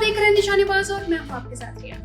देख रहे हैं निशानेबाज और मैं हूं आपके साथ रिया।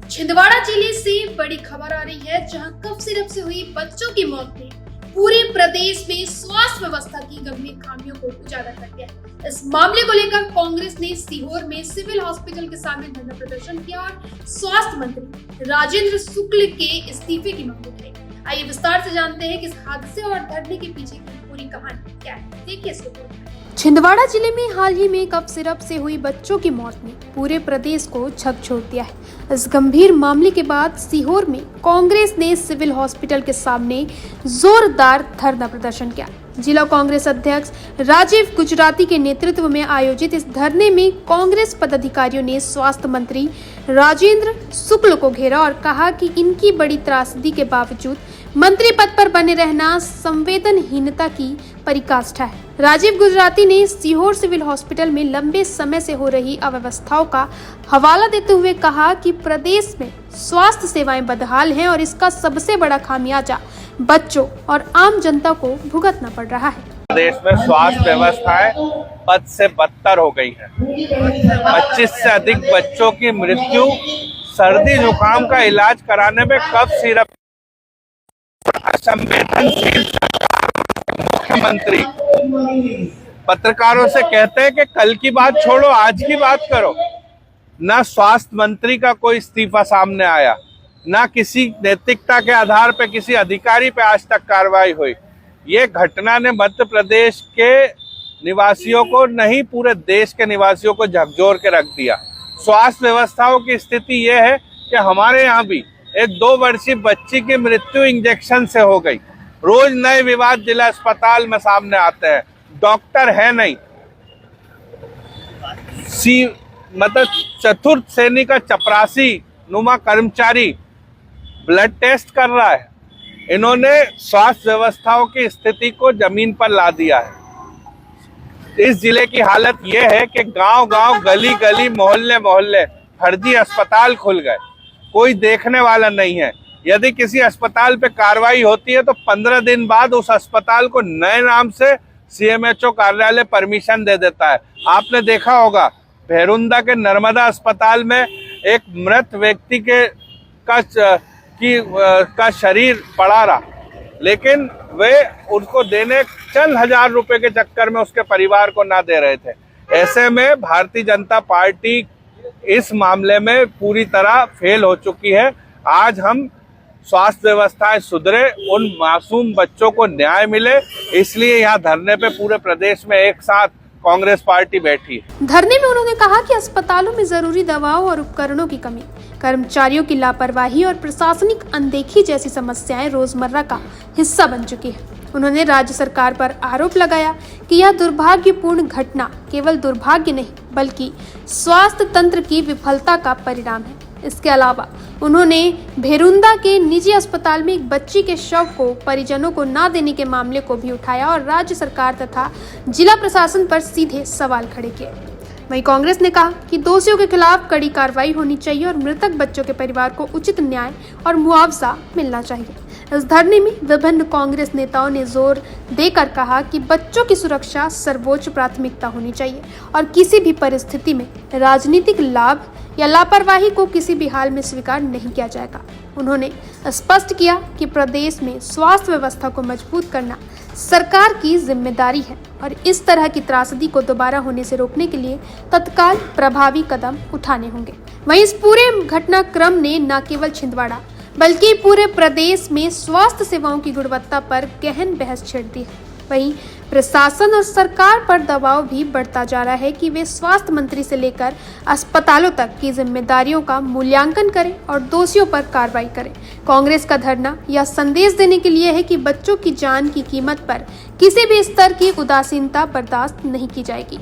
छिंदवाड़ा जिले से बड़ी खबर आ रही है, जहां कफ सिरप से हुई बच्चों की मौत ने पूरे प्रदेश में स्वास्थ्य व्यवस्था की गंभीर खामियों को उजागर कर दिया। इस मामले को लेकर कांग्रेस ने सीहोर में सिविल हॉस्पिटल के सामने धरना प्रदर्शन किया और स्वास्थ्य मंत्री राजेंद्र शुक्ल के इस्तीफे की मांग उठाई। आइए विस्तार से जानते हैं कि इस हादसे और धरने के पीछे की पूरी कहानी क्या है। देखिए इस रिपोर्ट में। छिंदवाड़ा जिले में हाल ही में कफ सिरप से हुई बच्चों की मौत ने पूरे प्रदेश को झकझोर दिया है। इस गंभीर मामले के बाद सीहोर में कांग्रेस ने सिविल हॉस्पिटल के सामने जोरदार धरना प्रदर्शन किया। जिला कांग्रेस अध्यक्ष राजीव गुजराती के नेतृत्व में आयोजित इस धरने में कांग्रेस पदाधिकारियों ने स्वास्थ्य मंत्री राजेंद्र शुक्ल को घेरा और कहा कि इनकी बड़ी त्रासदी के बावजूद मंत्री पद पर बने रहना संवेदनहीनता की पराकाष्ठा है। राजीव गुजराती ने सीहोर सिविल हॉस्पिटल में लंबे समय से हो रही अव्यवस्थाओं का हवाला देते हुए कहा कि प्रदेश में स्वास्थ्य सेवाएं बदहाल हैं और इसका सबसे बड़ा खामियाजा बच्चों और आम जनता को भुगतना पड़ रहा है। प्रदेश में स्वास्थ्य व्यवस्थाएं बद से बदतर हो गई है। 25 से अधिक बच्चों की मृत्यु सर्दी जुकाम का इलाज कराने में कफ सिरप असंवेदनशील मुख्यमंत्री पत्रकारों से कहते हैं कि कल की बात छोड़ो, आज की बात करो। ना स्वास्थ्य मंत्री का कोई इस्तीफा सामने आया, ना किसी नैतिकता के आधार पर किसी अधिकारी पे आज तक कार्रवाई हुई। ये घटना ने मध्य प्रदेश के निवासियों को नहीं, पूरे देश के निवासियों को झकझोर के रख दिया। स्वास्थ्य व्यवस्थाओं की स्थिति ये है कि हमारे यहाँ भी एक 2 वर्षीय बच्ची की मृत्यु इंजेक्शन से हो गई। रोज नए विवाद जिला अस्पताल में सामने आते हैं, डॉक्टर है नहीं। मतलब चतुर्थ श्रेणी का चपरासी नुमा कर्मचारी ब्लड टेस्ट कर रहा है। इन्होंने स्वास्थ्य व्यवस्थाओं की स्थिति को जमीन पर ला दिया है। इस जिले की हालत यह है कि गांव-गांव, गली-गली, मोहल्ले-मोहल्ले फर्जी अस्पताल खुल गए। कोई देखने वाला नहीं है। यदि किसी अस्पताल पे कार्रवाई होती है तो 15 दिन बाद उस अस्पताल को नए नाम से सीएमएचओ कार्यालय परमिशन दे देता है। आपने देखा होगा भेरुंदा के नर्मदा अस्पताल में एक मृत व्यक्ति का शरीर पड़ा रहा, लेकिन वे उसको देने चंद हजार रुपए के चक्कर में उसके परिवार को ना दे रहे थे। ऐसे में भारतीय जनता पार्टी इस मामले में पूरी तरह फेल हो चुकी है। आज हम स्वास्थ्य व्यवस्थाएं सुधरे, उन मासूम बच्चों को न्याय मिले, इसलिए यहाँ धरने पे पूरे प्रदेश में एक साथ कांग्रेस पार्टी बैठी है। धरने में उन्होंने कहा कि अस्पतालों में जरूरी दवाओं और उपकरणों की कमी, कर्मचारियों की लापरवाही और प्रशासनिक अनदेखी जैसी समस्याएं रोजमर्रा का हिस्सा बन चुकी है। उन्होंने राज्य सरकार पर आरोप लगाया कि यह दुर्भाग्यपूर्ण घटना केवल दुर्भाग्य नहीं बल्कि स्वास्थ्य तंत्र की विफलता का परिणाम है। इसके अलावा उन्होंने भेरुंदा के निजी अस्पताल में एक बच्ची के शव को परिजनों को न देने के मामले को भी उठाया और राज्य सरकार तथा जिला प्रशासन पर सीधे सवाल खड़े किए। वहीं कांग्रेस ने कहा कि दोषियों के खिलाफ कड़ी कार्रवाई होनी चाहिए और मृतक बच्चों के परिवार को उचित न्याय और मुआवजा मिलना चाहिए। इस धरने में विभिन्न कांग्रेस नेताओं ने जोर देकर कहा कि बच्चों की सुरक्षा सर्वोच्च प्राथमिकता होनी चाहिए और किसी भी परिस्थिति में राजनीतिक लाभ या लापरवाही को किसी भी हाल में स्वीकार नहीं किया जाएगा। उन्होंने स्पष्ट किया कि प्रदेश में स्वास्थ्य व्यवस्था को मजबूत करना सरकार की जिम्मेदारी है और इस तरह की त्रासदी को दोबारा होने से रोकने के लिए तत्काल प्रभावी कदम उठाने होंगे। वहीं इस पूरे घटनाक्रम ने न केवल छिंदवाड़ा बल्कि पूरे प्रदेश में स्वास्थ्य सेवाओं की गुणवत्ता पर गहन बहस छेड़ दी है। वहीं प्रशासन और सरकार पर दबाव भी बढ़ता जा रहा है कि वे स्वास्थ्य मंत्री से लेकर अस्पतालों तक की जिम्मेदारियों का मूल्यांकन करें और दोषियों पर कार्रवाई करें। कांग्रेस का धरना यह संदेश देने के लिए है कि बच्चों की जान की कीमत पर किसी भी स्तर की उदासीनता बर्दाश्त नहीं की जाएगी।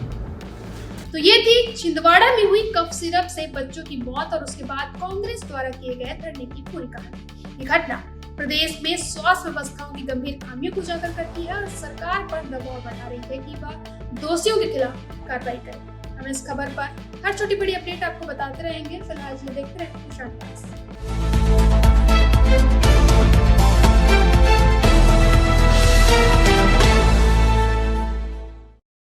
तो ये थी छिंदवाड़ा में हुई कफ सिरप से बच्चों की मौत और उसके बाद कांग्रेस द्वारा किए गए धरने की पूरी कहानी। ये घटना प्रदेश में स्वास्थ्य व्यवस्थाओं की गंभीर खामियों को उजागर करती है और सरकार पर दबाव बढ़ा रही है कि वह दोषियों के खिलाफ कार्रवाई करे। हम इस खबर पर हर छोटी बड़ी अपडेट आपको बताते रहेंगे। फिलहाल देखते रहें निशानेबाज।